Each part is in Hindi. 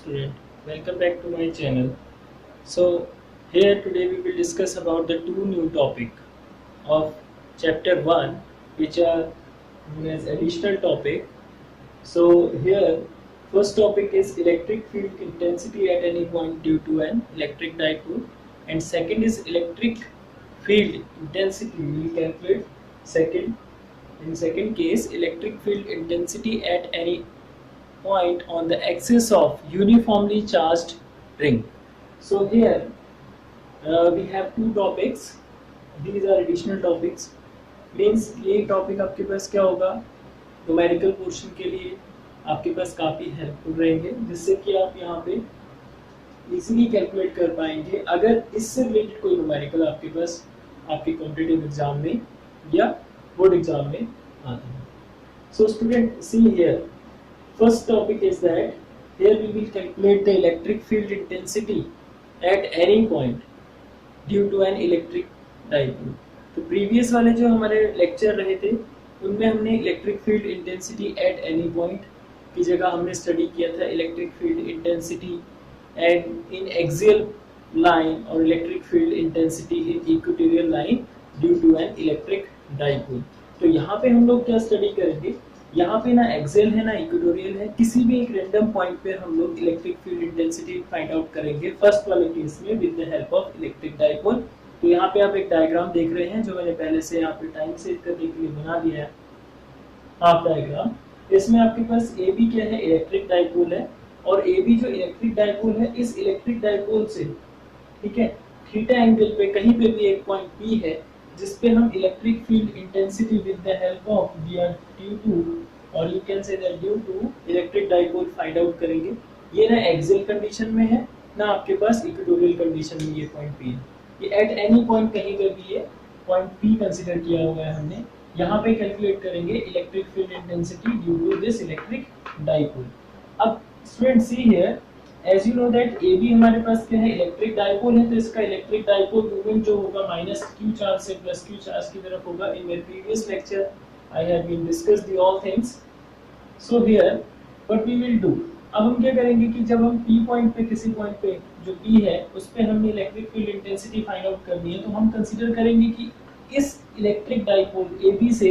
student, welcome back to my channel. So here today we will discuss about the two new topic of chapter 1 which are known as additional topic. So here first topic is electric field intensity at any point due to an electric dipole, and second is electric field intensity. We will calculate second. In second case, electric field intensity at any point on the axis of uniformly charged ring. So here we have two topics. These are additional topics. Means ये टॉपिक आपके पास क्या होगा, न्यूमेरिकल पोर्शन के लिए आपके पास काफ़ी हेल्पफुल रहेंगे, जिससे कि आप यहाँ पे इजीली कैलकुलेट कर पाएंगे अगर इससे रिलेटेड कोई न्यूमेरिकल आपके पास आपके कॉम्पिटिटिव एग्जाम में या बोर्ड एग्जाम में आता है. So student see here, first topic is that here we will calculate the electric field intensity at any point due to an electric dipole. तो प्रीवियस वाले जो हमारे लेक्चर रहे थे उनमें हमने electric field intensity at any point की जगह हमने स्टडी किया था electric field intensity and in axial line और electric field intensity in equatorial line due to an electric dipole. तो यहाँ पे हम लोग क्या स्टडी करेंगे, यहाँ पे ना एक्सियल है ना इक्वेटोरियल है, किसी भी एक रैंडम पॉइंट पे हम लोग electric field intensity find out करेंगे फर्स्ट वाले केस में with the help of electric dipole. तो यहाँ पे आप एक डायग्राम देख रहे हैं जो मैंने पहले से यहाँ पे टाइम सेव करने के लिए बना दिया है, हाफ डायग्राम. इसमें आपके पास ए बी क्या है, इलेक्ट्रिक डाइपोल है, और ए बी जो इलेक्ट्रिक डाइपोल है इस इलेक्ट्रिक डाइपोल से, ठीक है, थीटा एंगल पे कहीं पे भी एक पॉइंट पी है जिसपे हम electric field intensity with the help of we are due to और you can say that due to electric dipole find out करेंगे. ये ना एक्सियल कंडीशन में है ना आपके पास इक्वेटोरियल कंडीशन में ये पॉइंट पी है. ये एट एनी पॉइंट कहीं पे भी ये पॉइंट पी कंसीडर किया हुआ है हमने. यहाँ पे कैलकुलेट करेंगे electric field intensity due to this electric dipole. अब student see here, as you know that A B हमारे पास क्या है, इलेक्ट्रिक डाइपोल है, तो इसका इलेक्ट्रिक डाइपोल मूवमेंट जो होगा माइनस क्यू चार्ज से प्लस क्यू चार्ज की तरफ होगा. In my previous lecture I have been discussed the all things. So here what we will do, अब हम क्या करेंगे कि जब हम P पॉइंट पे किसी पॉइंट पे जो P है उस पे हमने electric field intensity find out करनी है, तो हम कंसीडर करेंगे कि इस इलेक्ट्रिक डाइपोल AB से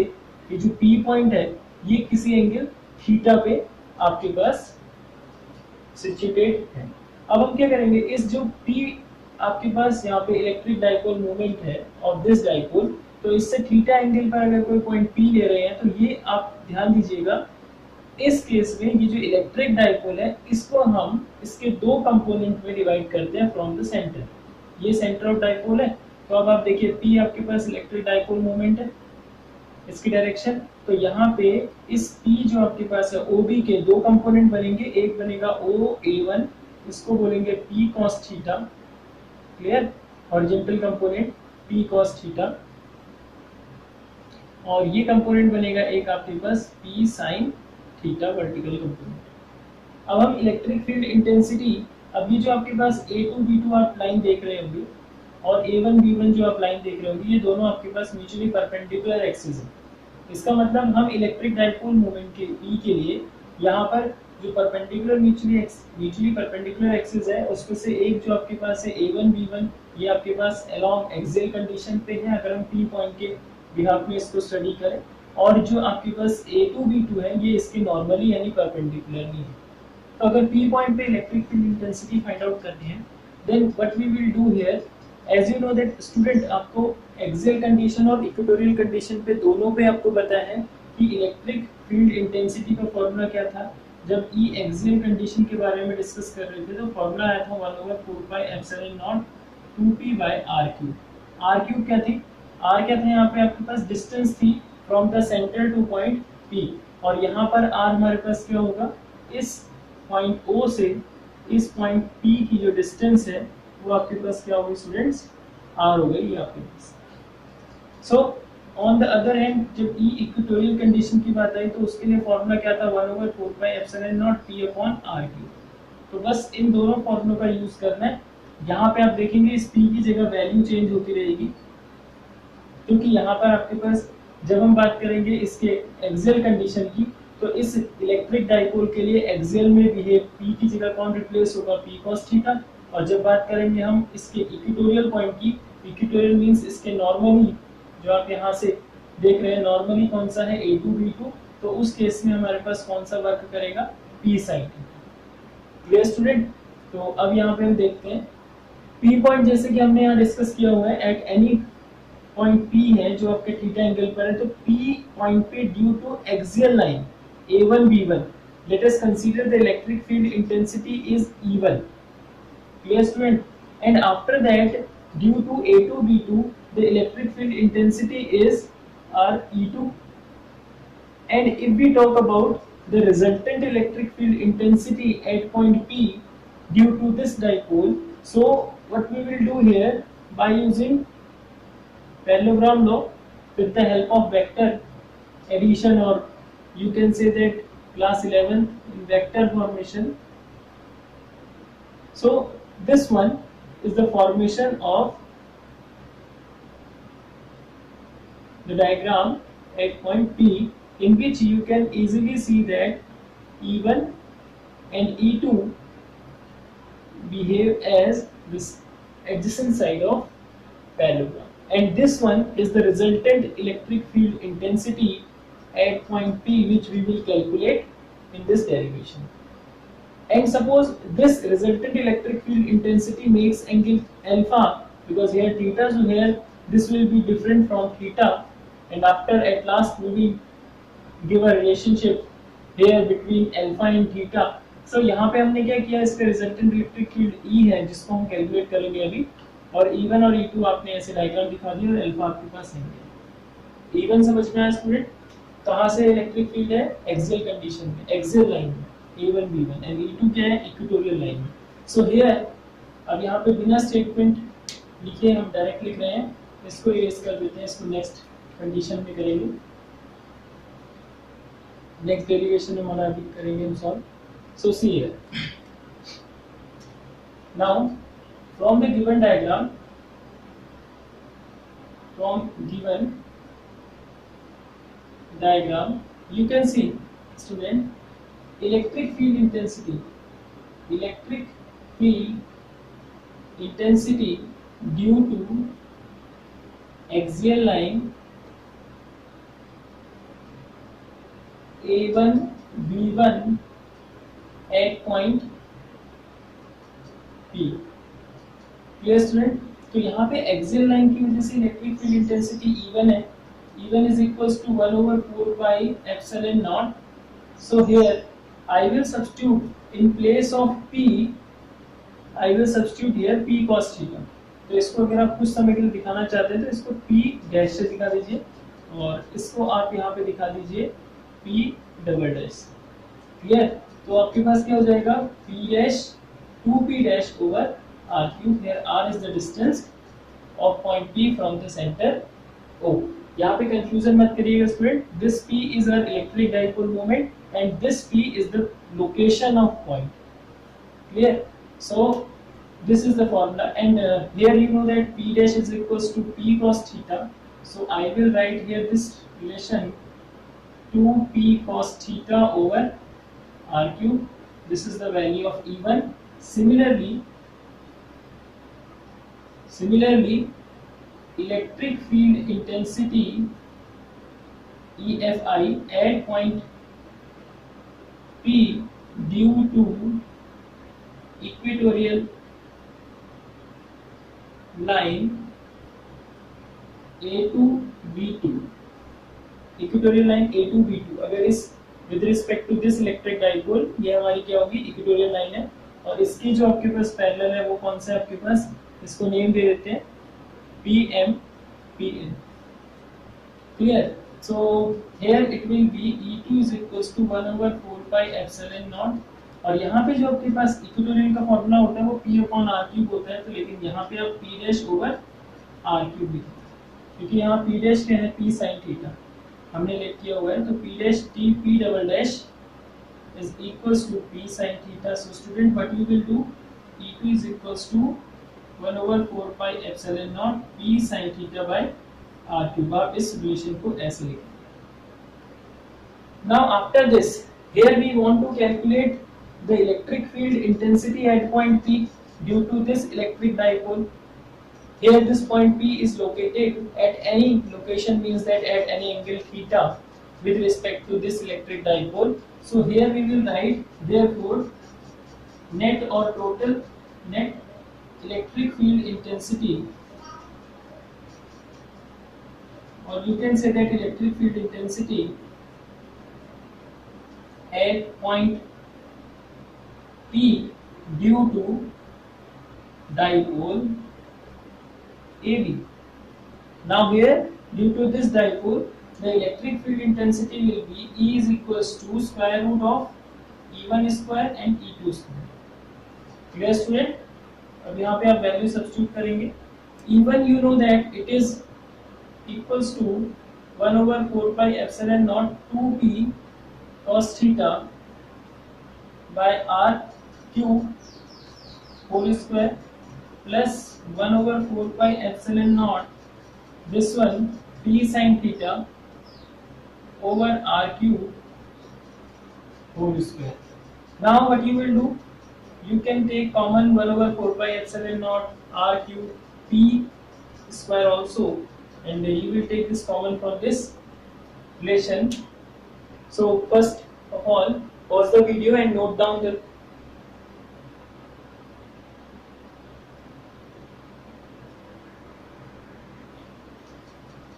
ये जो P पॉइंट है ये किसी एंगल थीटा पे आपके पास सिचुएटेड है. अब हम क्या करेंगे, इस जो P आपके पास यहाँ पे इलेक्ट्रिक डाइपोल मोमेंट है और दिस डाइपोल, तो इससे थीटा एंगल पर अगर कोई पॉइंट P ले रहे हैं तो ये आप ध्यान दीजिएगा इस केस में ये जो इलेक्ट्रिक डाइपोल है इसको हम इसके दो कंपोनेंट में डिवाइड करते हैं फ्रॉम द सेंटर. ये सेंटर ऑफ डाइपोल है, तो अब आप देखिए P आपके पास इलेक्ट्रिक डाइपोल मोमेंट है इसकी डायरेक्शन, तो यहाँ पे इस P जो आपके पास है OB के दो कंपोनेंट बनेंगे. एक बनेगा OA1, इसको बोलेंगे P cos theta, clear, horizontal component P cos theta, और ये कंपोनेंट बनेगा एक आपके पास P sin theta, vertical component. अब हम इलेक्ट्रिक फील्ड इंटेंसिटी, अब ये जो आपके पास A2 B2 आप लाइन देख रहे होंगे और A1 B1 जो आप लाइन देख रहे होंगे, ये दोनों आपके पास म्यूचुअली परपेंडिकुलर एक्सिस है. इसका मतलब हम इलेक्ट्रिक डाइपोल मोमेंट के P के लिए यहाँ पर जो परपेंडिकुलर म्यूचुअली परपेंडिकुलर एक्सिस है उसमें से एक जो आपके पास है A1 B1, ये आपके पास अलोंग एक्सियल कंडीशन पे है अगर हम P पॉइंट के बिहाफ में इसको स्टडी करें, और जो आपके पास A2 B2 है ये इसके नॉर्मली यानी परपेंडिकुलरली है. तो अगर P पॉइंट पे electric field intensity find out करनी है, then what we will do here, as you know that student आपको एक्सियल कंडीशन और इक्वेटोरियल कंडीशन पे दोनों पे आपको पता है कि इलेक्ट्रिक फील्ड इंटेंसिटी का फॉर्मूला क्या था. जब E एक्सियल कंडीशन के बारे में डिस्कस कर रहे थे तो फॉर्मूला आया था 1/4πε0 2p/r³. r³ क्या थी, r क्या था, यहाँ पे आपके पास डिस्टेंस थी from the centre two point P, और यहाँ पर r हमारे पास क्या होगा, इस पॉइंट O से इस पॉइंट P की जो डिस्टेंस है वो आपके पास क्या होगी स्टूडेंट्स, r हो गई आपके पास. So on the other hand जब E इक्वेटोरियल कंडीशन की बात आई तो उसके लिए फॉर्मूला क्या था, 1/4πε0 p/r³. तो बस इन दोनों फॉर्मूलों का यूज करना है. यहाँ पे आप देखेंगे इस P की जगह वैल्यू चेंज होती रहेगी, क्योंकि यहाँ पर आपके पास जब हम बात करेंगे इसके एक्सियल कंडीशन की तो इस इलेक्ट्रिक डाइपोल के लिए एक्सियल में बिहेव, P की जगह कौन रिप्लेस होगा, P cos थीटा। और जब बात करेंगे हम इसके इक्वेटोरियल पॉइंट की, इक्वेटोरियल मींस इसके नॉर्मली जो आप यहाँ से देख रहे हैं नॉर्मली कौन सा है A2 B2, तो उस केस में हमारे पास कौन सा वर्क करेगा, P sin theta. Clear student. तो अब यहाँ पे हम देखते हैं P पॉइंट, जैसे कि हमने यहाँ डिस्कस किया हुआ है, एट एनी पॉइंट P है जो आपके थीटा एंगल पर है, तो P पॉइंट पे due to axial line A1 B1, let us consider the electric field intensity is E1. Clear student? And after that, due to A2 B2, the electric field intensity is RE2. And if we talk about the resultant electric field intensity at point P due to this dipole, so what we will do here, by using parallelogram law with the help of vector addition, or you can say that class 11th in vector formation. So this one is the formation of the diagram at point P, in which you can easily see that E1 and E2 behave as this adjacent side of parallelogram, and this one is the resultant electric field intensity at point P, which we will calculate in this derivation. And suppose this resultant electric field intensity makes angle alpha, because here theta, so here this will be different from theta, and after at last we will give a relationship here between alpha and theta. So यहाँ पे हमने क्या किया, इसका resultant electric field E है जिसको हम कैलकुलेट करेंगे अभी, और E1 और E2 आपने ऐसे डायग्राम दिखा दिया, और अल्फा आपके पास है। E1 समझ में आया स्टूडेंट, कहाँ से इलेक्ट्रिक फील्ड है, एक्सियल कंडीशन में, एक्सियल लाइन में A1 B1, एंड E2 क्या है, इक्वेटोरियल लाइन में। सो हियर अब यहाँ पे बिना स्टेटमेंट लिखे हम डायरेक्ट लिख रहे हैं, इसको इरेज कर देते हैं, इसको नेक्स्ट कंडीशन में करेंगे, नेक्स्ट डेरिवेशन में हमारा अभी करेंगे हम solve. So see here now from the given diagram, you can see student, electric field intensity due to axial line A1 B1 at point P। Clear student. तो यहाँ पे एक्सियल लाइन की वजह से इलेक्ट्रिक फील्ड इंटेंसिटी E1 है, E1 is equals to 1/4 pi epsilon naught. So here I will substitute in place of P, I will substitute here P cos theta. तो इसको अगर आप कुछ समय के लिए दिखाना चाहते हैं तो इसको P डैश से दिखा दीजिए, और इसको आप यहाँ पे दिखा दीजिए P डबल डैश। क्लियर। तो आपके पास क्या हो जाएगा, P dash 2P dash over R cube, here R is the distance of point P from the center O। यहाँ पे कंफ्यूजन मत करिएगा student, this P is our electric dipole moment and this P is the location of point। Clear? So this is the formula, and here you know that P dash is equals to P cos theta, so I will write here this relation 2P cos theta over R cube, this is the value of E1। Similarly, electric field intensity EFI at point P due to equatorial line A2 B2, equatorial line A2 B2, अगर इस with respect to this electric dipole, ये हमारी क्या होगी, इक्वेटोरियल लाइन है, और इसकी जो आपके पास पैरेलल है वो कौन सा है आपके पास, इसको नेम दे देते हैं PM PN। Clear. So here it will be E2 is equals to 1/4 pi epsilon naught, और यहाँ पे जो आपके पास इक्वेटोरियल का फॉर्मूला होता है वो P upon R cube होता है, तो लेकिन यहाँ पे आप P dash over R cube लिखते हैं, क्योंकि यहाँ P डैश क्या है, P sin थीटा हमने लेट किया हुआ है, तो P dash T P double dash is equals to P sin theta। So student, what you will do, E2 is equals to 1/4 pi epsilon naught P sin theta by R cube। आप इस रिलेशन को ऐसे लिखें। Now after this, here we want to calculate the electric field intensity at point P due to this electric dipole. Here this point P is located at any location, means that at any angle theta with respect to this electric dipole. So here we will write therefore net or total net electric field intensity, or you can say that electric field intensity at point P due to dipole AB. Now here, due to this dipole, the electric field intensity will be E is equals to square root of E1 square and E2 square. Clear student? अब यहाँ पे आप वैल्यू सब्स्टिट्यूट करेंगे. E1 you know that it is equals to 1 over 4 pi epsilon naught 2p cos theta by r cube whole square plus 1 over 4 pi epsilon naught this one p sin theta over r cube whole square. Now what you will do, you can take common 1 over 4 pi epsilon naught r cube p square also, and you will take this common from this relation. So first of all, pause the video and note down the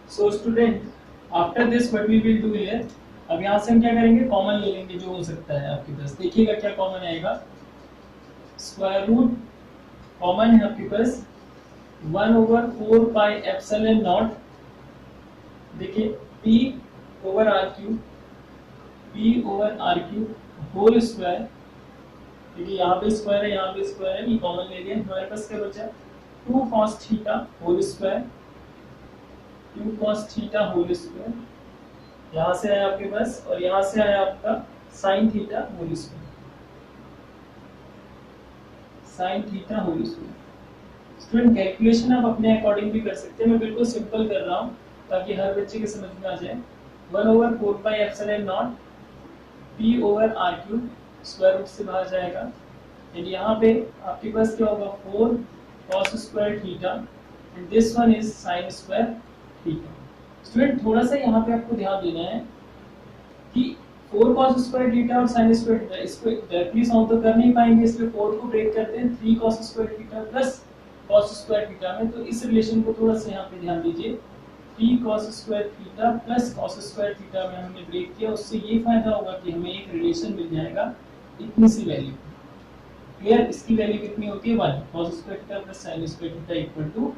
So student, after this what we will do here, अब यहाँ से हम क्या करेंगे, कॉमन ले लेंगे जो हो सकता है आपके पास. देखिएगा क्या कॉमन आएगा. स्क्वायर रूट कॉमन है आपके पास 1 over 4 pi epsilon naught. देखिए p over r cube whole square. देखिए यहाँ पे स्क्वायर है, यहाँ पे स्क्वायर है, ये कॉमन ले लिया. हमारे पास क्या बचा 2 cos theta whole square, 2 cos theta whole square. यहाँ से आया आपके पास, और यहाँ से आया आपका sin theta whole square, sin theta whole square. Student calculation आप अपने अकॉर्डिंग भी कर सकते हैं, मैं बिल्कुल सिंपल कर रहा हूँ ताकि हर बच्चे के समझ में आ जाए. 1 over 4 pi epsilon naught p over r cube square root से बाहर जाएगा, एंड यहाँ पे आपके पास क्या होगा 4 cos square theta and this one is sin square theta. Student थोड़ा सा यहाँ पे आपको ध्यान देना है कि 4 cos स्क्वायर थीटा और sin स्क्वायर थीटा इसको डायरेक्टली सॉल्व तो कर नहीं पाएंगे, इसलिए 4 को ब्रेक करते हैं 3 cos square theta plus cos square theta में. तो इस रिलेशन को थोड़ा सा यहाँ पे ध्यान दीजिए. 3 cos square theta plus cos square theta में हमने ब्रेक किया, उससे ये फायदा होगा कि हमें एक रिलेशन मिल जाएगा इतनी सी वैल्यू. क्लियर? इसकी वैल्यू कितनी होती है 1. cos square theta plus sin square theta equal to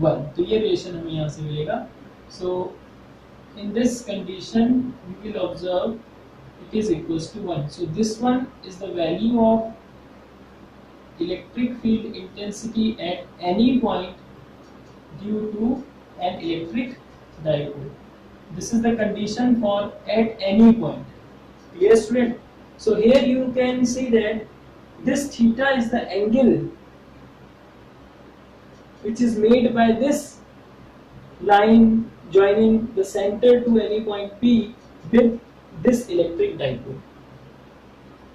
1. तो ये रिलेशन हमें यहाँ से मिलेगा. So in this condition we will observe it is equals to 1. So this one is the value of electric field intensity at any point due to an electric dipole. This is the condition for at any point. Clear student? So here you can see that this theta is the angle which is made by this line joining the center to any point P with this electric dipole.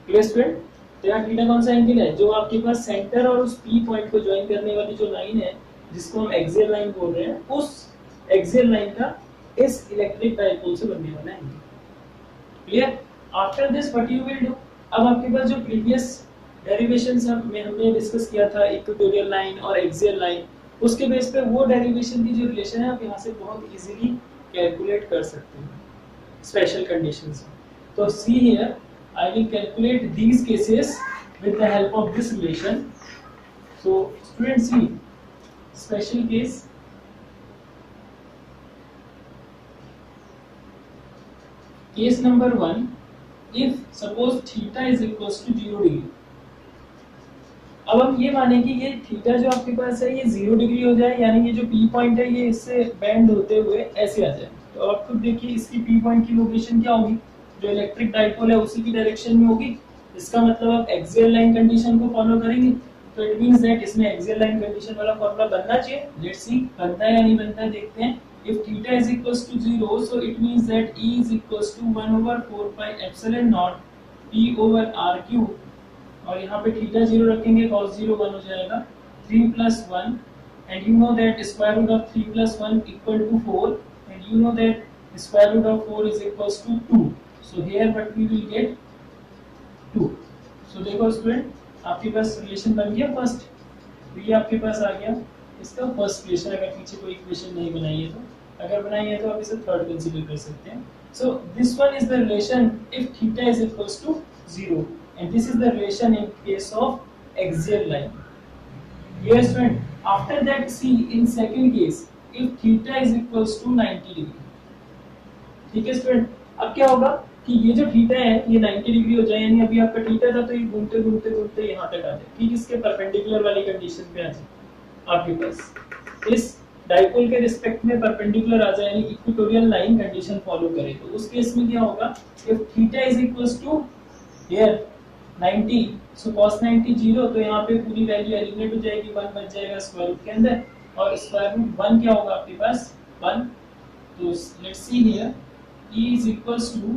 Clear student? तो यहाँ थीटा कौन सा एंगल है, जो आपके पास सेंटर और उस पी पॉइंट को ज्वाइन करने वाली जो लाइन है जिसको हम एक्सियल लाइन बोल रहे हैं, उस एक्सियल लाइन का इस इलेक्ट्रिक डाइपोल से बनने वाला angle. Clear? After this what you will do, अब आपके पास जो प्रीवियस डेरिवेशंस में हमने डिस्कस किया था इक्वेटोरियल लाइन और एक्सियल लाइन, उसके बेस पे वो डेरिवेशन की जो रिलेशन है आप यहाँ से बहुत इजीली कैलकुलेट कर सकते हैं स्पेशल कंडीशंस में. तो see here I will calculate these cases with the help of this relation. So students see special case. Case number 1, if suppose theta is equals to 0 degree. अब हम ये माने कि ये थीटा जो आपके पास है ये 0 डिग्री हो जाए, यानी ये जो P पॉइंट है ये इससे बेंड होते हुए ऐसे आ जाए. तो आप खुद देखिए इसकी P पॉइंट की लोकेशन क्या होगी, जो इलेक्ट्रिक डाइपोल है उसी की डायरेक्शन में होगी. इसका मतलब आप एक्सियल लाइन कंडीशन को फॉलो करेंगे, तो इट मींस दैट इसमें एक्सियल लाइन कंडीशन वाला फॉर्मूला बनना चाहिए. लेट्स सी बनता है या नहीं बनता है, देखते हैं. if theta is equals to 0, so it means that E is equals to 1 over 4 pi epsilon naught P over R cube, और यहाँ पे थीटा 0 रखेंगे cos 0 1 हो जाएगा 3 plus 1, and you know that square root of 3 plus 1 equal to 4, and you know that square root of 4 is equals to 2. So here what we will get 2. So देखो स्टूडेंट आपके पास रिलेशन बन गया फर्स्ट, तो ये आपके पास आ गया इसका फर्स्ट रिलेशन। अगर पीछे कोई इक्वेशन नहीं बनाई है तो, अगर बनाई है तो आप इसे थर्ड कंसीडर कर सकते हैं। So this one is the relation if theta is equals to 0, and this is the relation in case of axial line. Yes friend, after that see in second case if theta is equals to 90 degree, ठीक है स्टूडेंट। अब क्या होगा कि ये जो थीटा है ये 90 डिग्री हो जाए, यानी अभी आपका थीटा था तो ये घूमते घूमते घूमते यहाँ तक आ जाए, ठीक इसके परपेंडिकुलर वाली कंडीशन पे आ जाए आपके पास, इस डाइपोल के रिस्पेक्ट में परपेंडिकुलर आ जाए, यानी इक्वेटोरियल लाइन कंडीशन फॉलो करे। तो उस केस में क्या होगा, if theta is equals to here 90, so cos 90 0, तो यहाँ पे पूरी वैल्यू एलिमिनेट हो जाएगी, 1 बच जाएगा स्क्वायर रूट के अंदर, और स्क्वायर रूट 1 क्या होगा आपके पास 1। तो let's see here E is equals to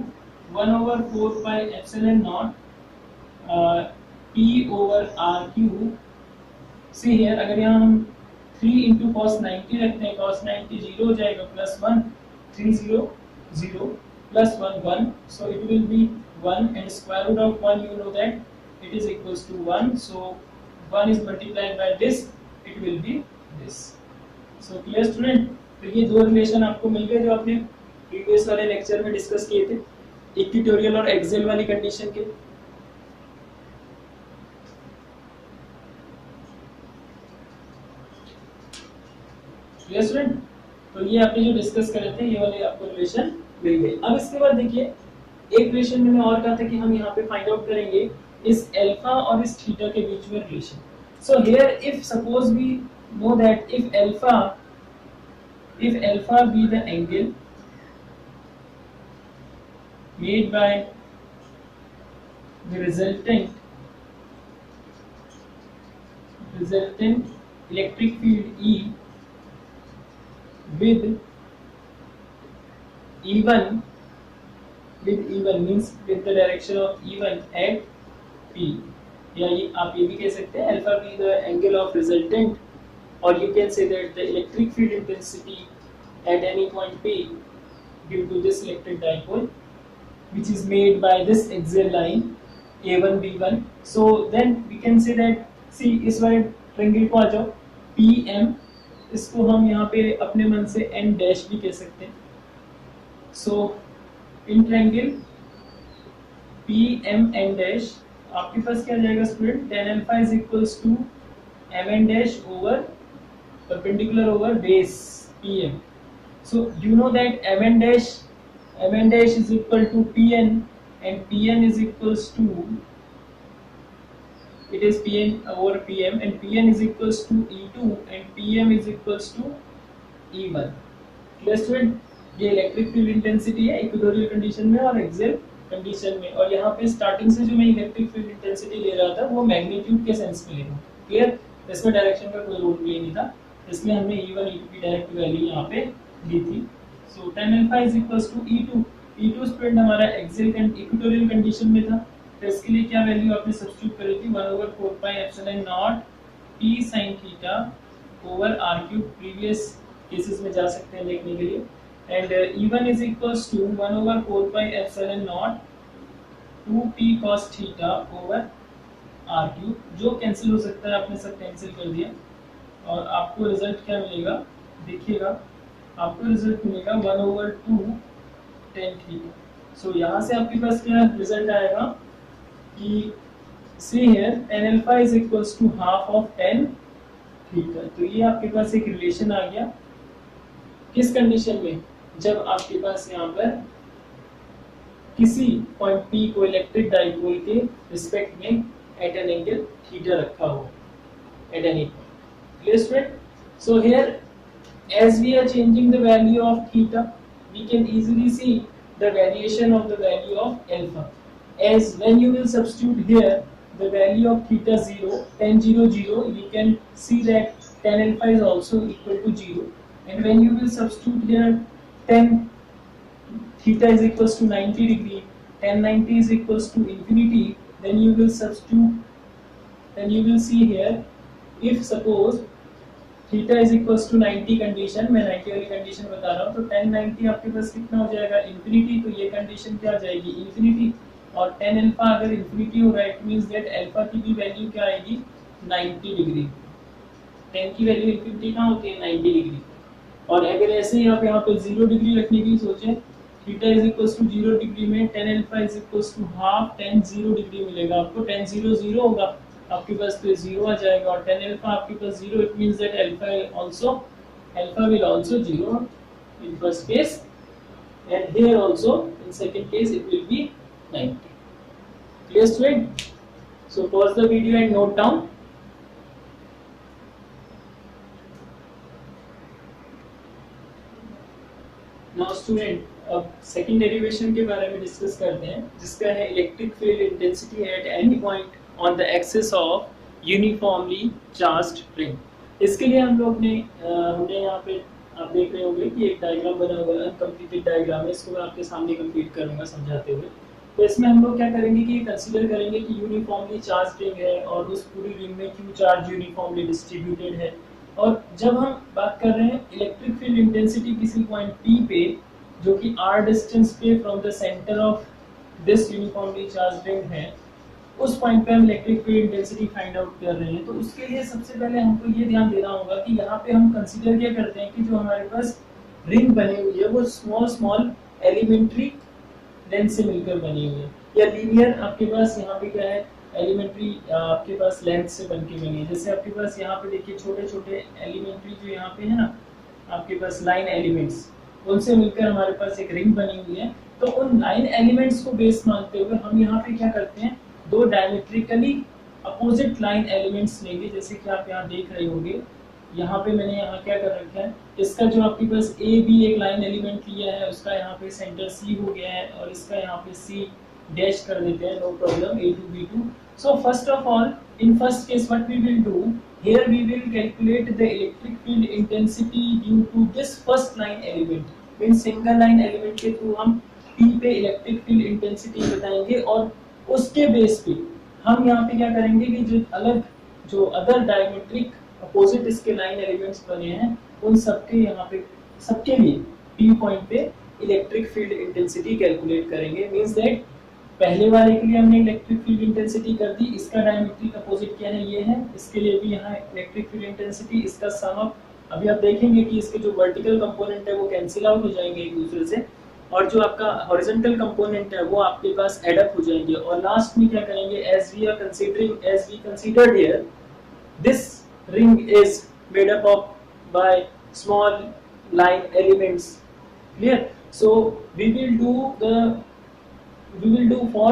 1 over 4 pi epsilon naught P over R cube। See here अगर यहाँ हम 3 into cos 90 रखते हैं, cos 90 0 हो जाएगा plus 1, 3 0 0 plus 1 1, so it will be 1, and square root of 1 you know that it is equals to 1, so 1 is multiplied by this, it will be this। So clear student। तो ये दो रिलेशन आपको मिल गए जो आपने प्रीवियस वाले लेक्चर में डिस्कस किए थे, इक्वेटोरियल और एक्सियल वाली कंडीशन के। Clear student. तो ये आपने जो डिस्कस करे थे ये वाले आपको रिलेशन मिल गए। अब इसके बाद देखिए एक रिलेशन मैंने और कहा था कि हम यहाँ पे फाइंड आउट करेंगे इस अल्फा और इस थीटा के बीच में relation. So here if suppose we know that if alpha be the angle made by the resultant electric field E with E1 means with the direction of E1 at P, या ये आप ये भी कह सकते हैं alpha be the angle of resultant, और you can say that the electric field intensity at any point P due to this electric dipole which is made by this axial line A1 B1, so then we can say that see इस वाले ट्रायंगल को आ जाओ PM, इसको हम यहाँ पे अपने मन से N डैश भी कह सकते हैं। So in triangle PM N dash आपके पास क्या जाएगा student, tan alpha is equals to mn dash over perpendicular over base PM। So you know that mn dash is equal to Pn, and Pn is equals to, it is Pn over Pm, and Pn is equals to E2 and Pm is equals to E1। Clear student. ये इलेक्ट्रिक फील्ड इंटेंसिटी है इक्वेटोरियल कंडीशन में और एक्सियल कंडीशन में, और यहाँ पे स्टार्टिंग से जो मैं इलेक्ट्रिक फील्ड इंटेंसिटी ले रहा था वो मैग्नीट्यूड के सेंस में ले रहा हूँ। क्लियर, इसमें डायरेक्शन का कोई रोल प्ले नहीं था, इसमें हमने E1 E2 की डायरेक्ट वैल्यू यहाँ पे दी थी। So tan alpha is equals to E2 student हमारा एक्सियल इक्वेटोरियल कंडीशन में था, तो इसके लिए क्या वैल्यू आपने सब्स्टिट्यूट करी थी 1 over 4 pi epsilon naught P sin theta over R cube। Previous cases में जा सकते हैं देखने के लिए, and E1 is equals to 1 over 4 pi epsilon naught 2P cos theta over R cube, जो कैंसिल हो सकता है, आपने सब कैंसिल कर दिया, और आपको रिजल्ट क्या मिलेगा देखिएगा, आपको रिजल्ट मिलेगा 1 over 2 tan थीटा। सो यहाँ से आपके पास क्या रिजल्ट आएगा कि see here tan alpha is equals to half of tan theta. तो ये आपके पास एक रिलेशन आ गया, किस कंडीशन में, जब आपके पास यहाँ पर किसी पॉइंट P को इलेक्ट्रिक डाइपोल के रिस्पेक्ट में एट एन एंगल थीटा रखा हो eight any point. Clear student. So here as we are changing the value of theta, we can easily see the variation of the value of alpha, as when you will substitute here the value of theta 0 tan 0 0, we can see that tan alpha is also equal to 0, and when you will substitute here 10 theta is equals to 90 degree, tan 90 is equals to infinity, then you will substitute, then you will see here if suppose theta is equals to 90 condition, मैं 90 वाली कंडीशन बता रहा हूँ, तो tan 90 आपके पास कितना हो जाएगा इन्फिनिटी, तो ये कंडीशन क्या आ जाएगी इन्फिनिटी, और tan अल्फा अगर इन्फिनिटी होगा इट मींस दैट अल्फा की भी वैल्यू क्या आएगी 90 डिग्री, tan की वैल्यू इन्फिनिटी कहाँ होती है 90 डिग्री। और अगर ऐसे ही आप यहाँ पे 0 डिग्री रखने की सोचें, theta is equals to 0 degree में tan alpha is equals to half tan 0 degree मिलेगा आपको, tan 0 0 होगा आपके पास, तो 0 आ जाएगा, और tan अल्फा आपके पास 0, it means that alpha will also 0 in first case, and here also in second case it will be 90. Clear student? So pause the video and note down. Now student, अब सेकंड डेरिवेशन के बारे में डिस्कस करते हैं, जिसका है electric field intensity at any point on the axis of uniformly charged ring. इसके लिए हम लोग ने हमने यहाँ पे आप देख रहे होंगे कि एक डायग्राम बना हुआ है, अनकम्प्लीटेड डायग्राम है, इसको मैं आपके सामने कंप्लीट करूंगा समझाते हुए। तो इसमें हम लोग क्या करेंगे कि कंसीडर करेंगे कि यूनिफॉर्मली चार्ज रिंग है और उस पूरी रिंग में क्यू चार्ज यूनिफॉर्मली डिस्ट्रीब्यूटेड है, और जब हम बात कर रहे हैं इलेक्ट्रिक फील्ड इंटेंसिटी किसी पॉइंट P पे जो कि r डिस्टेंस पे from the centre of this uniformly charge ring है, उस पॉइंट पे हम electric field intensity find out कर रहे हैं। तो उसके लिए सबसे पहले हमको ये ध्यान देना होगा कि यहाँ पे हम कंसीडर क्या करते हैं कि जो हमारे पास रिंग बनी हुई है वो स्मॉल स्मॉल एलिमेंट्री लेंथ से मिलकर बनी हुई है, या लीनियर आपके पास यहाँ पे क्या है एलिमेंट्री आपके पास लेंथ से बन के बनी है। जैसे आपके पास यहाँ पे देखिए छोटे छोटे एलिमेंट्री जो यहाँ पे है ना आपके पास लाइन एलिमेंट्स, उनसे मिलकर हमारे पास एक रिंग बनी हुई है। तो उन लाइन एलिमेंट्स को बेस मानते हुए हम यहाँ पे क्या करते हैं, दो डायमेट्रिकली अपोजिट लाइन एलिमेंट्स लेंगे, जैसे कि आप यहाँ देख रहे होंगे, यहाँ पे मैंने यहाँ क्या कर रखा है, इसका जो आपके पास ए बी एक लाइन एलिमेंट लिया है, उसका यहाँ पे सेंटर सी हो गया है, और इसका यहाँ पे सी डैश कर देते हैं, no problem, A2 B2। So first of all, in first case what we will do, here we will calculate the electric field intensity due to this first line element, means single line element के थ्रू हम P पे इलेक्ट्रिक फील्ड इंटेंसिटी बताएंगे, और उसके बेस पे हम यहाँ पे क्या करेंगे कि जो अदर डायमेट्रिक अपोजिट इसके लाइन एलिमेंट्स बने हैं उन सबके यहाँ पे सबके लिए P पॉइंट पे इलेक्ट्रिक फील्ड इंटेंसिटी कैलकुलेट करेंगे। मींस दैट पहले वाले के लिए हमने इलेक्ट्रिक फील्ड इंटेंसिटी कर दी, इसका डायमेट्रिक अपोजिट क्या है ये है, इसके लिए भी यहाँ इलेक्ट्रिक फील्ड इंटेंसिटी, इसका सम अप अभी आप देखेंगे कि इसके जो वर्टिकल कंपोनेंट है वो कैंसिल आउट हो जाएंगे एक दूसरे से, और जो आपका हॉरिजॉन्टल कंपोनेंट है वो आपके पास एड अप हो जाएंगे, और लास्ट में क्या करेंगे, as we considered here this ring is made up of by small line elements. Clear? So we will do for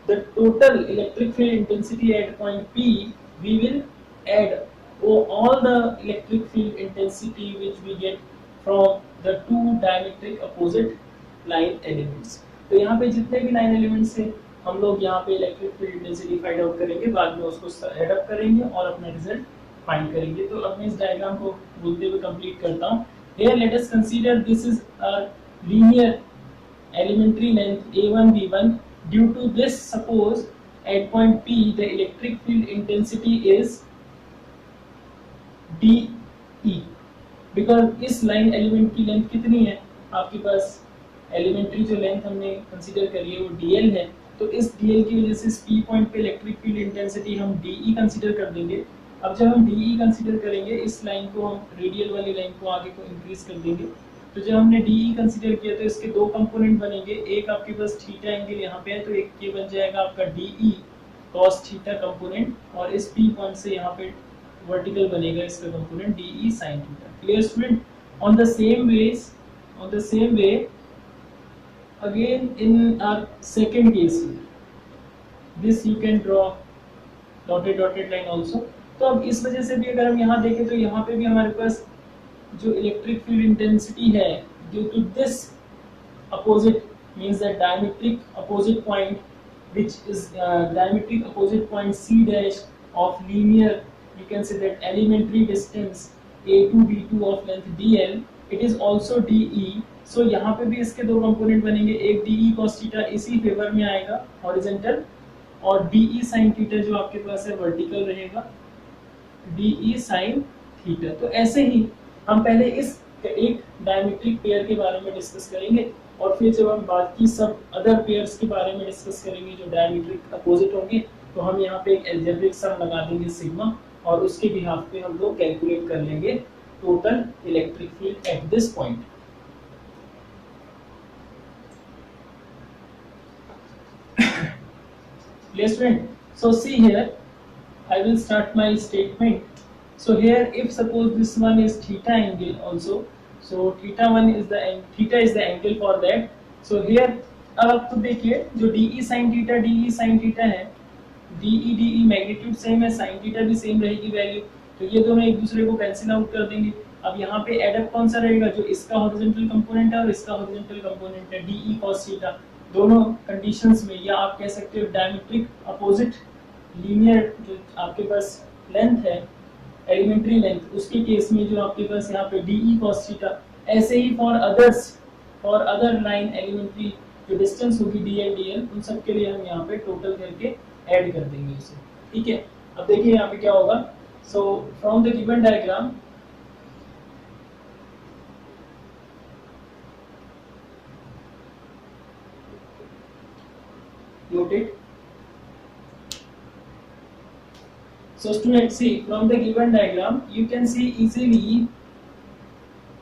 the total electric field intensity at point P, we will add all the electric field intensity which we get from the two diametric opposite line elements। तो यहाँ पे जितने भी लाइन एलिमेंट्स हैं हम लोग यहाँ पे electric field intensity find out करेंगे, बाद में उसको एड अप करेंगे और अपना रिजल्ट फाइंड करेंगे। तो अब मैं इस डायग्राम को बोलते हुए कंप्लीट करता हूँ। Here let us consider this is a linear elementary length A1 B1. Due to this, suppose at point P the electric field intensity is DE, because इस लाइन एलिमेंट की लेंथ कितनी है आपके पास, एलिमेंट्री जो लेंथ हमने कंसीडर करी है वो DL है, तो इस DL की वजह से इस P पॉइंट पे इलेक्ट्रिक फील्ड इंटेंसिटी हम DE कंसीडर कर देंगे। अब जब हम DE कंसीडर करेंगे इस लाइन को हम रेडियल वाली लाइन को आगे को इंक्रीज कर देंगे, तो जब हमने DE कंसीडर किया तो इसके दो कंपोनेंट बनेंगे, एक आपके पास थीटा एंगल यहाँ पे है तो एक ये बन जाएगा आपका DE cos थीटा कंपोनेंट, और इस P पॉइंट से यहाँ पे वर्टिकल बनेगा इसका component DE sin theta. Clear student? On the same way again in our second case this you can draw dotted line also. तो अब इस वजह से भी अगर हम यहाँ देखें तो यहाँ पे भी हमारे पास जो इलेक्ट्रिक फील्ड इंटेंसिटी है due to this opposite means that diametric opposite point which is diametric opposite point C dash of linear, you can say that elementary distance A2 B2 of length DL, it is also D E. सो यहाँ पे भी इसके दो कंपोनेंट बनेंगे, एक डी ई कॉस थीटा इसी फेवर में आएगा हॉरिजेंटल, और डी ई साइन थीटा जो आपके पास है वर्टिकल रहेगा, डी ई साइन थीटा। तो ऐसे ही हम पहले इस एक डायमेट्रिक पेयर के बारे में डिस्कस करेंगे, और फिर जब हम बाकी सब अदर पेयर्स के बारे में डिस्कस करेंगे जो डायमेट्रिक अपोजिट होंगे, तो हम यहाँ पे एक एल्जेब्रिक सम लगा देंगे सिग्मा, और उसके बिहाफ पे हम लोग कैलकुलेट कर लेंगे total electric field at this point. Student, so see here, I will start my statement. So here, if suppose this one is theta angle also, so theta is the angle for that. So here, अब आप तो देखिए जो डी ई साइन थीटा है, डी ई मैग्नीट्यूड सेम है, साइन थीटा भी सेम रहेगी वैल्यू, तो ये दोनों एक दूसरे को कैंसिल आउट कर देंगे। अब यहाँ पे एडअप कौन सा रहेगा, जो इसका हॉरिजॉन्टल कंपोनेंट है और इसका हॉरिजॉन्टल कंपोनेंट है, डी ई कॉस थीटा। दोनों कंडीशंस में, या आप कह सकते हो डायमेट्रिक अपोजिट लीनियर जो आपके पास लेंथ है, एलिमेंट्री लेंथ, उसके केस में जो आपके पास यहाँ पे डी ई कॉस थीटा, ऐसे ही फॉर अदर लाइन एलिमेंट्री जो डिस्टेंस होगी डी एल, उन सब के लिए हम यहाँ पे टोटल करके ऐड कर देंगे उसे। ठीक है, अब देखिए यहाँ पे क्या होगा। So from the given diagram, noted. So students, see from the given diagram you can see easily,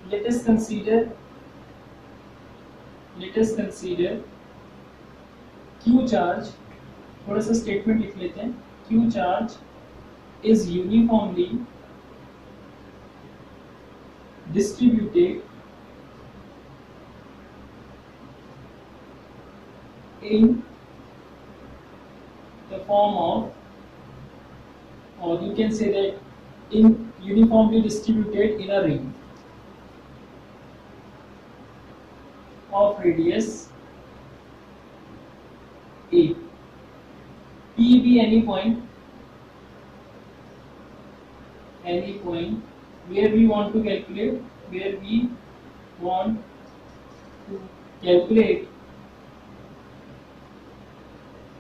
let us consider Q charge, थोड़ा सा स्टेटमेंट लिख लेते हैं। Q charge is uniformly distributed in the form of, or you can say that in uniformly distributed in a ring of radius A. P be any point where we want to calculate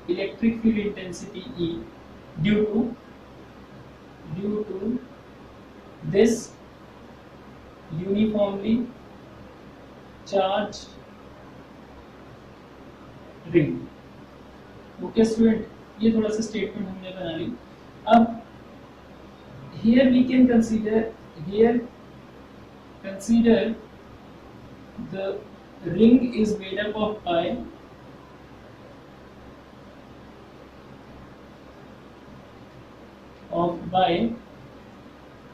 electric field intensity E due to this uniformly charged ring. Okay student, ये थोड़ा सा स्टेटमेंट हमने बना ली। अब here we can consider the ring is made up of by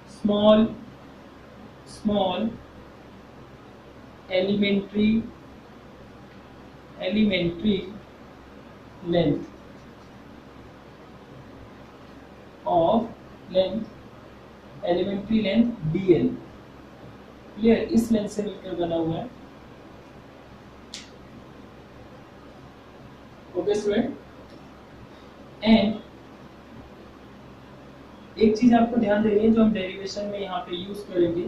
small elementary length dl। Clear, इस लेंथ से मिलकर बना हुआ है। ओके स्टूडेंट, एंड एक चीज आपको ध्यान देनी है जो हम डेरिवेशन में यहाँ पे यूज करेंगे,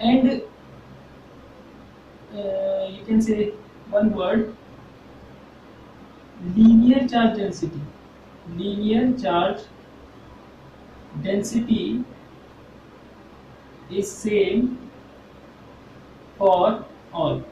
एंड यू कैन से one word, linear charge density is same for all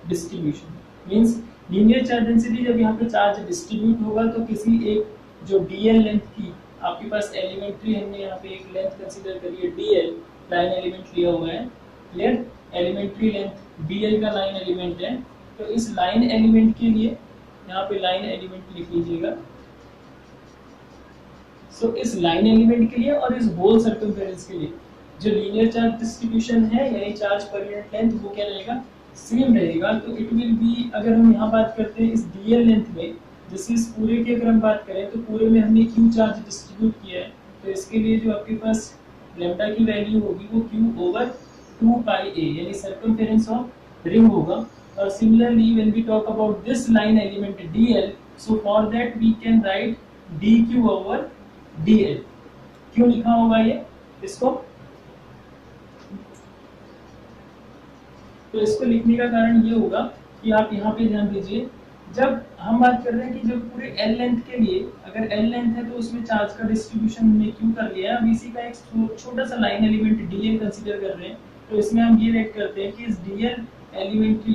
distribution। Means linear charge density जब यहाँ पे चार्ज डिस्ट्रीब्यूट होगा तो किसी एक जो dl लेंथ की आपके पास एलिमेंट्री, हमने यहाँ पे एक लेंथ कंसीडर करी है dl, लाइन एलिमेंट लिया हुआ है, क्लियर, एलिमेंट्री लेंथ dl का लाइन एलिमेंट है, तो इस लाइन एलिमेंट के लिए यहाँ पे लाइन एलिमेंट लिख लीजिएगा। सो इस लाइन एलिमेंट के लिए और इस होल सर्कमफेरेंस के लिए जो लीनियर चार्ज डिस्ट्रीब्यूशन है, यानी चार्ज पर यूनिट लेंथ, वो क्या रहेगा, सेम रहेगा। तो इट विल बी, अगर हम यहाँ बात करते हैं इस dl लेंथ में, जैसे इस पूरे की अगर हम बात करें तो पूरे में हमने q चार्ज डिस्ट्रीब्यूट किया है, तो इसके लिए जो आपके पास लैम्डा की वैल्यू होगी वो q ओवर 2 पाई a, यानी सर्कमफेरेंस ऑफ रिंग होगा। और similarly when we talk about this line element dl, so for that we can write dq over dl। क्यों लिखा होगा ये, इसको तो इसको लिखने का कारण ये होगा कि आप यहाँ पे ध्यान दीजिए, जब हम बात कर रहे हैं कि जब पूरे एल लेंथ के लिए, अगर एल लेंथ है तो उसमें चार्ज का डिस्ट्रीब्यूशन हमने क्यों कर लिया है, अब इसी का एक छोटा सा लाइन एलिमेंट डीएल कंसीडर कर रहे हैं, तो इसमें हम ये रेट करते हैं कि इस डीएल एलिमेंट की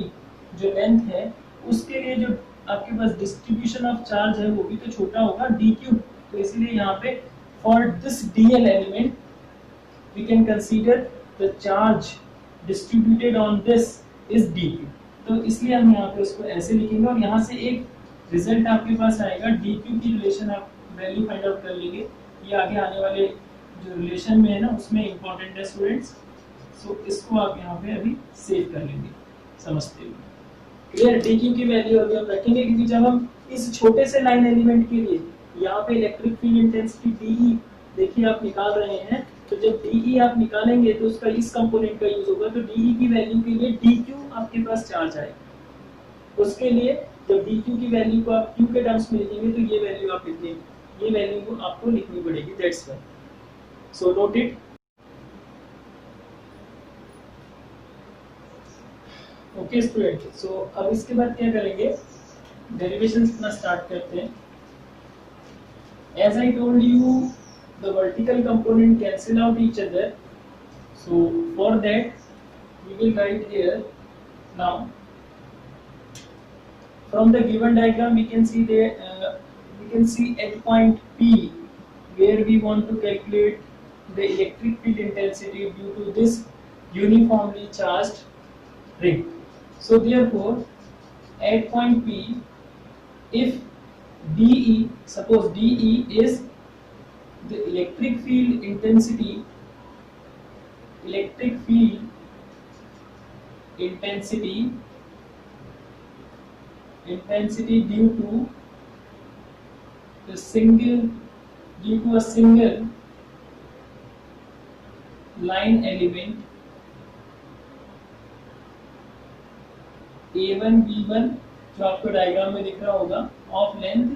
जो लेंथ है उसके लिए जो आपके पास डिस्ट्रीब्यूशन ऑफ चार्ज है वो भी तो छोटा होगा, डी क्यूब। तो इसलिए यहाँ पे for this dl element we can consider the charge distributed on this is d q. तो इसलिए हम यहाँ पे उसको ऐसे लिखेंगे और यहाँ से एक रिजल्ट आपके पास आएगा, डी क्यू की रिलेशन आप वैल्यू फाइंड आउट कर लेंगे, ये आगे आने वाले जो रिलेशन में है ना उसमें इंपॉर्टेंट है स्टूडेंट्स। सो इसको आप यहाँ पे अभी सेव कर लेंगे समझते हुए। क्लियर, डी क्यू की वैल्यू अभी हम रखेंगे क्योंकि जब हम इस छोटे से लाइन एलिमेंट के लिए यहाँ पे इलेक्ट्रिक फील्ड इंटेंसिटी डीई देखिए आप निकाल रहे हैं, तो जब डीई आप निकालेंगे तो उसका इस कंपोनेंट का यूज होगा, तो डीई की वैल्यू के लिए डी क्यू आपके पास चार्ज आएगा, उसके लिए जब डी क्यू की वैल्यू को आप क्यू के टर्म्स में लिखेंगे तो ये वैल्यू आप लिखेंगे, ये वैल्यू को आपको लिखनी पड़ेगी, that's why. So note it. Okay student, so अब इसके बाद क्या करेंगे, डेरिवेशंस अपना स्टार्ट करते हैं। As I told you, the vertical component cancel out each other. So for that, we will write here now. From the given diagram, we can see at point P where we want to calculate the electric field intensity due to this uniformly charged ring. So therefore, at point P, if DE, suppose DE is the electric field intensity due to a single line element A1 B1 जो आपको डायग्राम में दिख रहा होगा ऑफ लेंथ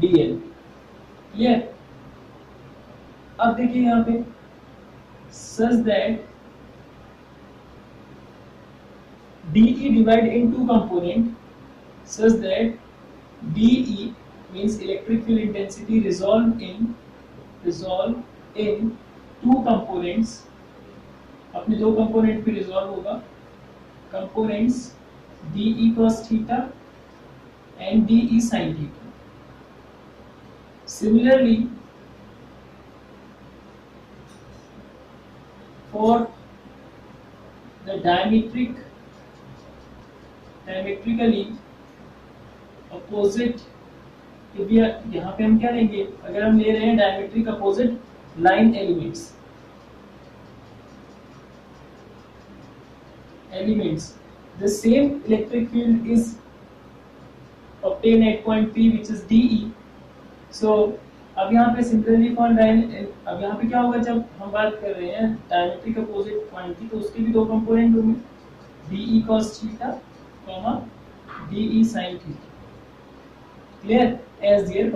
dl। क्लियर, अब देखिए यहाँ पे such that DE divide in two component such that DE means electric field intensity resolve in two components, अपने दो कंपोनेंट पे रिजॉल्व होगा, components DE cos theta and DE sin theta. Similarly, for the diametrically opposite, यहाँ पे हम क्या लेंगे, अगर हम ले रहे हैं diametric opposite line elements, the same electric field is obtained at point P which is DE. So अब यहाँ पे सिंपली फॉर लाइन, अब यहाँ पे क्या होगा, जब हम बात कर रहे हैं डायमेट्रिक अपोजिट पॉइंट की तो उसके भी दो कंपोनेंट होंगे, DE cos theta comma DE sin theta, clear, as their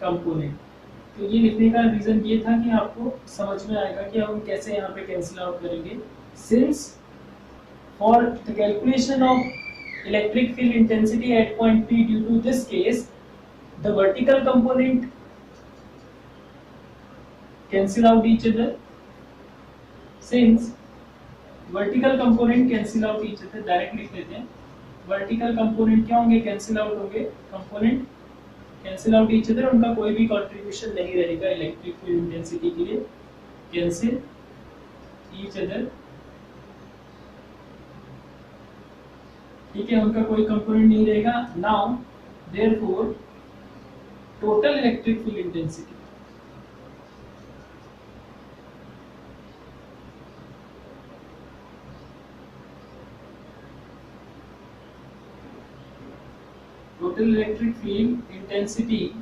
component. तो ये लिखने का रीजन ये था कि आपको समझ में आएगा कि हम कैसे यहाँ पे कैंसिल आउट करेंगे, since for the calculation of electric field intensity at point P due to this case the vertical component cancel out each other, since vertical component cancel out each other, direct लिख लेते हैं, वर्टिकल कंपोनेंट क्या होंगे, कैंसिल आउट होंगे, component cancel out each other, उनका कोई भी कंट्रीब्यूशन नहीं रहेगा इलेक्ट्रिक फील्ड इंटेंसिटी के लिए, कैंसिल ईच अदर, ठीक है, उनका कोई कंपोनेंट नहीं रहेगा। Now therefore total electric field intensity, total electric field intensity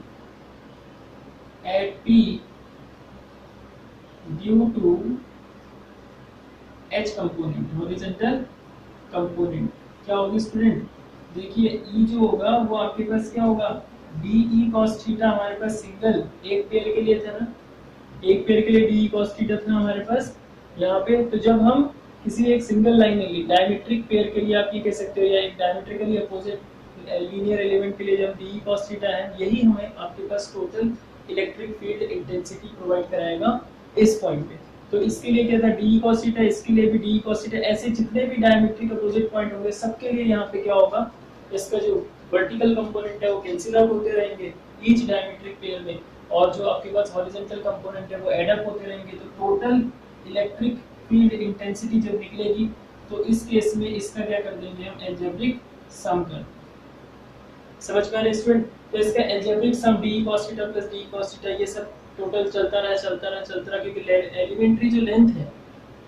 at P due to H component, horizontal component, क्या होगी स्टूडेंट, देखिए E जो होगा वो आपके पास क्या होगा, DE cos थीटा हमारे पास सिंगल एक पेयर के लिए था ना, एक पेयर के लिए DE cos थीटा था हमारे पास, यहाँ पे। तो जब हम किसी एक सिंगल लाइन के लिए डायमेट्रिक पेयर के लिए आप ये कह सकते हो, या एक डायमेट्रिकली अपोजिट लीनियर एलिमेंट के लिए जब डी cos थीटा है, यही हमें आपके पास total electric field intensity provide कराएगा इस पॉइंट पे। तो इसके लिए क्या था, डी cos थीटा, इसके लिए भी डी cos थीटा, ऐसे जितने भी डायमेट्रिक अपोजिट पॉइंट होंगे सबके लिए यहाँ पे क्या होगा, इसका जो वर्टिकल कंपोनेंट है वो कैंसिल आउट होते रहेंगे ईच डायमेट्रिक पेयर में, और जो आपके पास हॉरिजॉन्टल कंपोनेंट है वो एड अप होते रहेंगे। तो टोटल इलेक्ट्रिक फील्ड इंटेंसिटी जब निकलेगी तो इस केस में इसका क्या कर देंगे हम, अलजेब्रिक सम कर देंगे। समझ में आ रहा है स्टूडेंट? तो इसका algebraic sum D cos theta plus D cos theta, ये सब टोटल चलता रहा, क्योंकि एलिमेंट्री जो लेंथ है,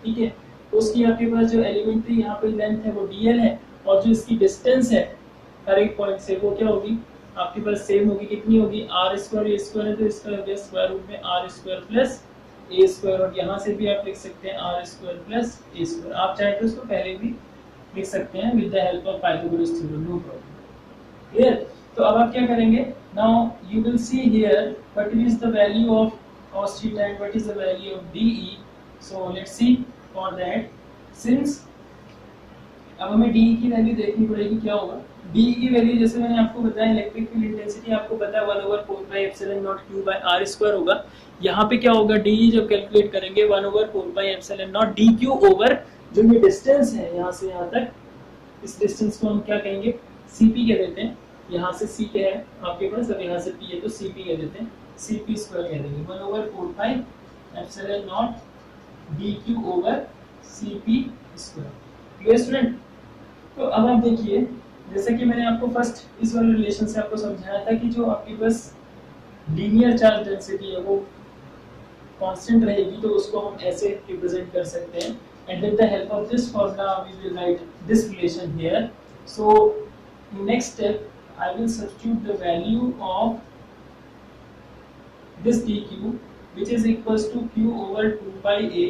ठीक है, तो उसकी आपके पास जो एलिमेंट्री यहाँ पे लेंथ है वो dl है, और जो इसकी डिस्टेंस है हर एक पॉइंट से वो क्या होगी आपके पास, सेम होगी। कितनी होगी, आर स्क्वायर ए स्क्वायर है तो इसका हो गया स्क्वायर रूट में r square plus a square, और यहाँ से भी आप लिख सकते हैं r square plus a square. आप चाहे तो इसको पहले भी लिख सकते हैं with the help of Pythagoras theorem, no problem. Clear? तो अब आप क्या करेंगे, now you will see here what is the value of cos theta and what is the value of de। So let's C for that, since अब हमें de की वैल्यू देखनी पड़ेगी, क्या होगा de की वैल्यू, जैसे मैंने आपको बताया इलेक्ट्रिक फील्ड इंटेंसिटी आपको पता है 1/4πε0 q/r² होगा। यहाँ पे क्या होगा, de जब कैलकुलेट करेंगे 1/4πε0 dq ओवर जो ये डिस्टेंस है यहाँ से यहाँ तक, इस डिस्टेंस को हम क्या कहेंगे, cp कह देते हैं। यहाँ से c क्या है आपके पास, अब यहाँ से p है तो cp कह देते हैं, cp स्क्वायर कह देंगे 1/4πε0 dq over cp square. Clear student? तो अब आप देखिए, जैसे कि मैंने आपको फर्स्ट इस वाले रिलेशन से आपको समझाया था कि जो आपके पास लीनियर चार्ज डेंसिटी है वो कांस्टेंट रहेगी, तो उसको हम ऐसे रिप्रेजेंट कर सकते हैं, and with the help of this formula we will write this relation here. So next step I will substitute the value of this dq, which is equals to q over 2 pi a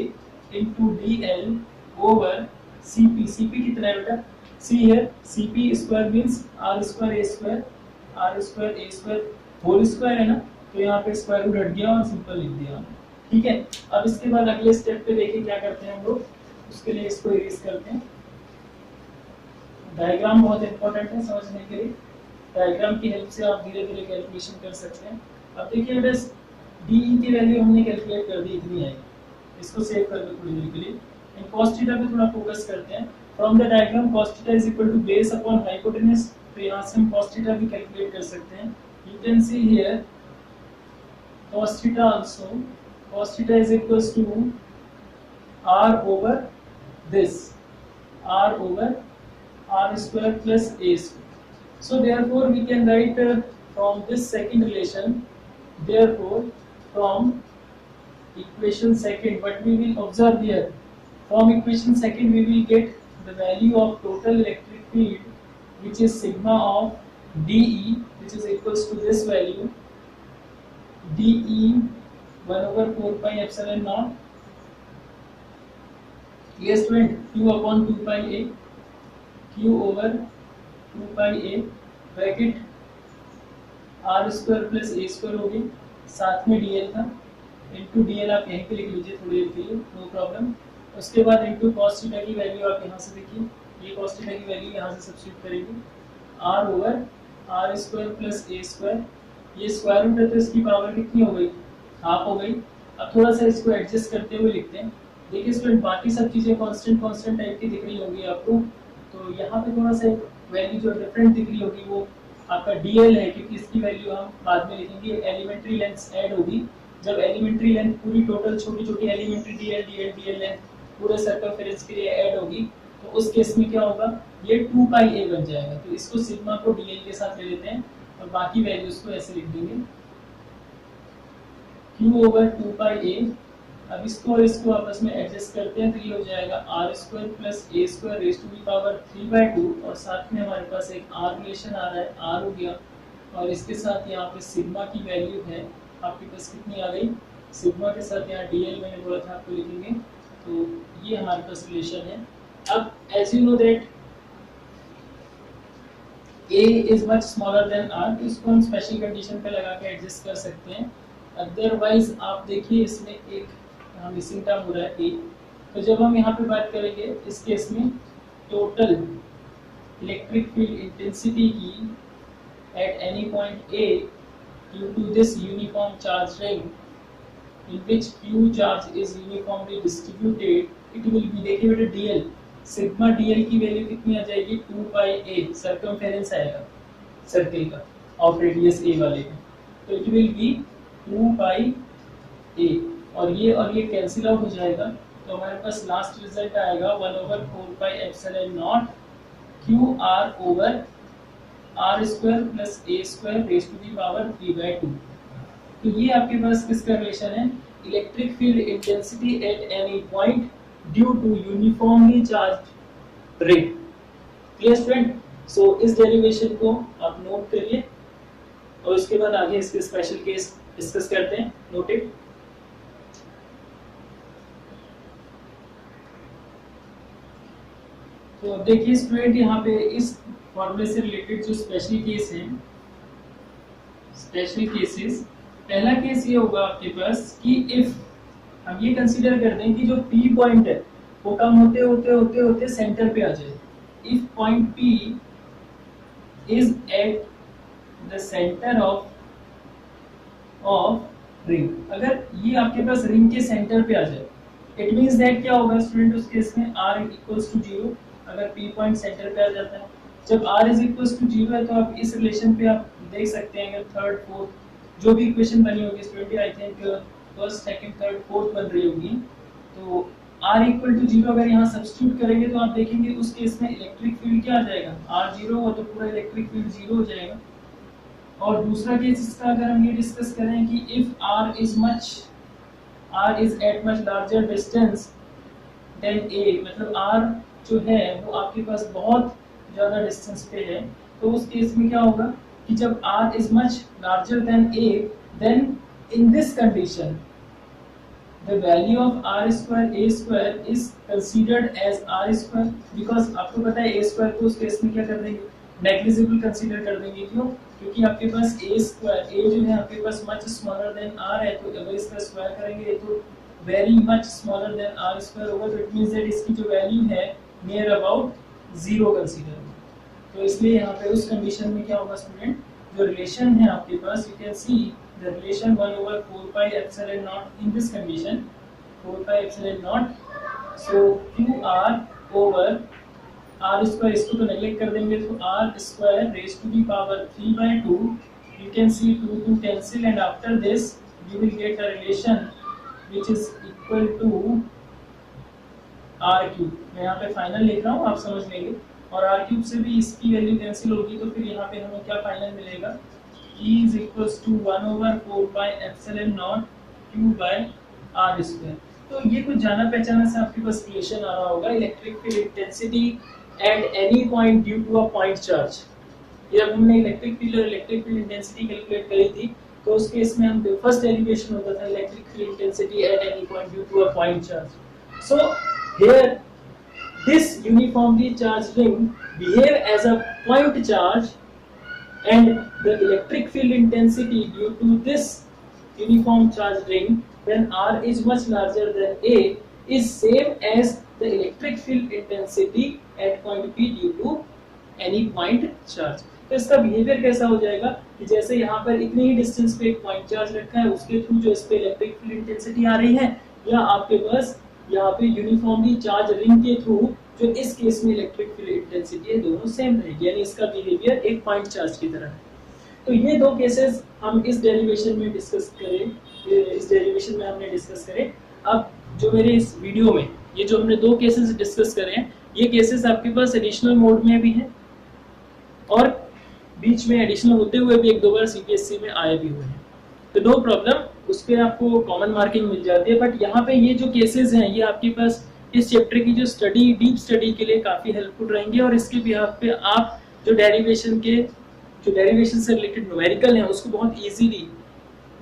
into dl over cp। cp कितना है बेटा, see here cp square means r square a square whole square है ना, तो यहाँ पे स्क्वायर रूट हट गया और सिंपल लिख दिया, ठीक है। अब इसके बाद अगले स्टेप पे देखिए क्या करते हैं हम लोग, उसके लिए इसको इरेज करते हैं। डायग्राम बहुत इंपॉर्टेंट है समझने के लिए, डायग्राम की हेल्प से आप धीरे धीरे कैलकुलेशन कर सकते हैं। अब देखिए बेटा डी की वैल्यू हमने कैलकुलेट कर दी, इतनी आई, इसको सेव कर दो थोड़ी देर के लिए। इन cos थीटा पे थोड़ा फोकस करते हैं। From the diagram cos theta is equal to base upon hypotenuse, तो यहाँ से हम cos थीटा भी कैलकुलेट कर सकते हैं। You can see here cos theta also, cos theta is equals to r over this, r over r square plus a square। So therefore we can write from this second relation, therefore from equation second, but we will observe here, from equation second we will get the value of total electric field, which is sigma of dE, which is equals to this value dE 1/4πε0, yes student, q upon 2 pi a, q over 2 pi a bracket r square plus a square होगी, साथ में dl था, इनटू dl आप यहीं पे लिख लीजिए थोड़ी देर के लिए, नो प्रॉब्लम। उसके बाद इनटू cos थीटा की वैल्यू आप यहाँ से देखिए, ये cos थीटा की वैल्यू यहाँ से सब्स्टिट्यूट करेंगे, r over r square plus a square, ये स्क्वायर रूट है तो इसकी पावर कितनी हो गई, हाफ हो गई। अब थोड़ा सा इसको एडजस्ट करते हुए लिखते हैं। देखिए स्टूडेंट बाकी सब चीज़ें कांस्टेंट टाइप की दिख रही होंगी आपको, तो यहाँ पे थोड़ा सा वैल्यू जो डिफरेंट दिख रही होगी वो आपका dl है, क्योंकि इसकी वैल्यू हम बाद में लिखेंगे। एलिमेंट्री लेंथ ऐड होगी, जब एलिमेंट्री लेंथ पूरी टोटल छोटी छोटी एलिमेंट्री dl लेंथ पूरे सर्कमफेरेंस के लिए ऐड होगी, तो उस केस में क्या होगा, ये 2 पाई a बन जाएगा। तो इसको सिग्मा को dl के साथ ले लेते हैं और बाकी वैल्यूज को ऐसे लिख देंगे q ओवर 2 पाई a। अब इसको और इसको आपस में एडजस्ट करते हैं तो ये हो जाएगा r square plus a square raise to the power 3/2, और साथ में हमारे पास एक r रिलेशन आ रहा है, r हो गया, और इसके साथ यहाँ पे सिग्मा की वैल्यू है आपके पास कितनी आ गई, सिग्मा के साथ यहाँ dl मैंने बोला था आपको लिखेंगे, तो ये हमारे पास रिलेशन है। अब as you know that a is much smaller than r, तो इसको हम स्पेशल कंडीशन पे लगा के एडजस्ट कर सकते हैं। अदरवाइज आप देखिए इसमें एक मिसिंग टर्म हो रहा है a, तो जब हम यहाँ पे बात करेंगे इस केस में टोटल इलेक्ट्रिक फील्ड इंटेंसिटी की at any point A due to this uniform charge ring in which q charge is uniformly distributed, it will be, देखिए बेटा dl सिग्मा dl की वैल्यू कितनी आ जाएगी 2 पाई a, सर्कमफेरेंस आएगा सर्किल का ऑफ रेडियस a वाले का, तो it will be 2 pi a और ये कैंसिल आउट हो जाएगा, तो हमारे पास लास्ट रिजल्ट आएगा 1/4 pi epsilon naught q r over r square plus a square raise to the power 3/2। तो ये आपके पास किसका रिलेशन है, electric field intensity at any point due to uniformly charge ring. Clear student? So इस डेरिवेशन को आप नोट करिए और उसके बाद आगे इसके स्पेशल केस डिस्कस करते हैं। नोटेड। तो अब देखिए स्टूडेंट, यहाँ पे इस फॉर्मूले से रिलेटेड जो स्पेशल केस हैं, स्पेशल केसेस, पहला केस ये होगा आपके पास कि इफ हम ये कंसीडर कर दें कि जो P पॉइंट है वो कम होते होते होते होते सेंटर पे आ जाए। If point P is at the centre of ring, अगर ये आपके पास रिंग के सेंटर पे आ जाए, इट मींस दैट क्या होगा स्टूडेंट उस केस में r इक्वल्स टू 0, अगर P पॉइंट सेंटर पे आ जाता है। जब r इज इक्वल्स टू 0 है तो आप इस रिलेशन पे आप देख सकते हैं, अगर थर्ड फोर्थ जो भी इक्वेशन बनी होगी student, I think first second third fourth बन रही होगी, तो r इक्वल टू 0 अगर यहाँ सब्स्टिट्यूट करेंगे तो आप देखेंगे उस केस में इलेक्ट्रिक फील्ड क्या आ जाएगा, r 0 हो तो पूरा इलेक्ट्रिक फील्ड 0 हो जाएगा। और दूसरा केस इसका अगर हम ये डिस्कस करें कि if r is at much larger distance than a, मतलब r जो है वो आपके पास बहुत ज़्यादा डिस्टेंस पे है, तो उस केस में क्या होगा कि जब r is much larger than a, then in this condition the value of r square a square is considered as r square, because आपको पता है a square को उस केस में क्या कर देंगे, नेग्लिजिबल कंसीडर कर देंगे। क्यों? क्योंकि आपके पास a square, a जो है आपके पास much smaller than r है, तो अगर इसका स्क्वायर करेंगे तो very much smaller than r square होगा, तो इट मींस दैट इसकी जो वैल्यू है नियर अबाउट 0 कंसीडर। तो इसलिए यहाँ पे उस कंडीशन में क्या होगा स्टूडेंट, जो रिलेशन है आपके पास, you can see the relation 1/4 pi epsilon naught in this condition, 4 pi epsilon naught, so qr over r square, इसको तो नेगलेक्ट कर देंगे, तो r square raise to the power 3/2, you can see 2 cancel and after this you will get a relation which is equal to r3। मैं यहाँ पे फाइनल लिख रहा हूँ, आप समझ लेंगे। और r³ से भी इसकी वैल्यू कैंसिल होगी, तो फिर यहाँ पे हमें क्या फाइनल मिलेगा, E is equals to 1/4 pi epsilon naught q by r square. तो ये कुछ जाना पहचाना से आपके पास रिलेशन आ रहा होगा, electric field intensity at any point due to a point charge. ये अब हमने इलेक्ट्रिक फील्ड और इलेक्ट्रिक फील्ड इंटेंसिटी कैलकुलेट करी थी, तो उस केस में हम फर्स्ट डेरिवेशन होता था electric field intensity at any point due to a point charge. So here this uniformly charged ring behave as a point charge, and the electric field intensity due to this uniform charged ring when r is much larger than a is same as the electric field intensity at point p due to any point charge। तो इसका बिहेवियर कैसा हो जाएगा कि जैसे यहाँ पर इतने ही डिस्टेंस पे एक पॉइंट चार्ज रखा है, उसके थ्रू जो इस पे इलेक्ट्रिक फील्ड इंटेंसिटी आ रही है, या आपके पास यहाँ पे यूनिफॉर्मली चार्ज रिंग के थ्रू जो इस केस में इलेक्ट्रिक फील्ड इंटेंसिटी है, दोनों सेम रहेगी, यानी इसका बिहेवियर एक पॉइंट चार्ज की तरह है। तो ये दो केसेस हम इस डेरिवेशन में डिस्कस करें, इस डेरिवेशन में हमने डिस्कस करें। अब जो मेरे इस वीडियो में ये जो हमने दो केसेस डिस्कस करे हैं, ये केसेस आपके पास एडिशनल मोड में भी हैं और बीच में एडिशनल होते हुए भी एक दो बार सीपीएससी में आए भी हुए हैं, तो नो प्रॉब्लम, उस पर आपको कॉमन मार्किंग मिल जाती है। बट यहाँ पे ये जो केसेस हैं ये आपके पास इस चैप्टर की जो स्टडी, डीप स्टडी के लिए काफ़ी हेल्पफुल रहेंगे, और इसके बिहाफ पे आप जो डेरिवेशन से रिलेटेड न्यूमेरिकल हैं उसको बहुत इजीली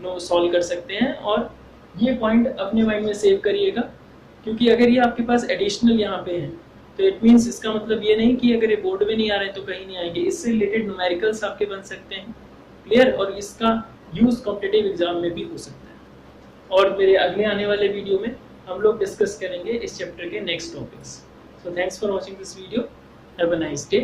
सॉल्व कर सकते हैं। और ये पॉइंट अपने माइंड में सेव करिएगा, क्योंकि अगर ये आपके पास एडिशनल यहाँ पे है तो इट मीन्स इसका मतलब ये नहीं कि अगर ये बोर्ड में नहीं आ रहे तो कहीं नहीं आएंगे, इससे रिलेटेड न्यूमेरिकल्स आपके बन सकते हैं। क्लियर? और इसका यूज कॉम्पिटिटिव एग्जाम में भी हो सकता है। और मेरे अगले आने वाले वीडियो में हम लोग डिस्कस करेंगे इस चैप्टर के next topics. So thanks for watching this video, have a nice day.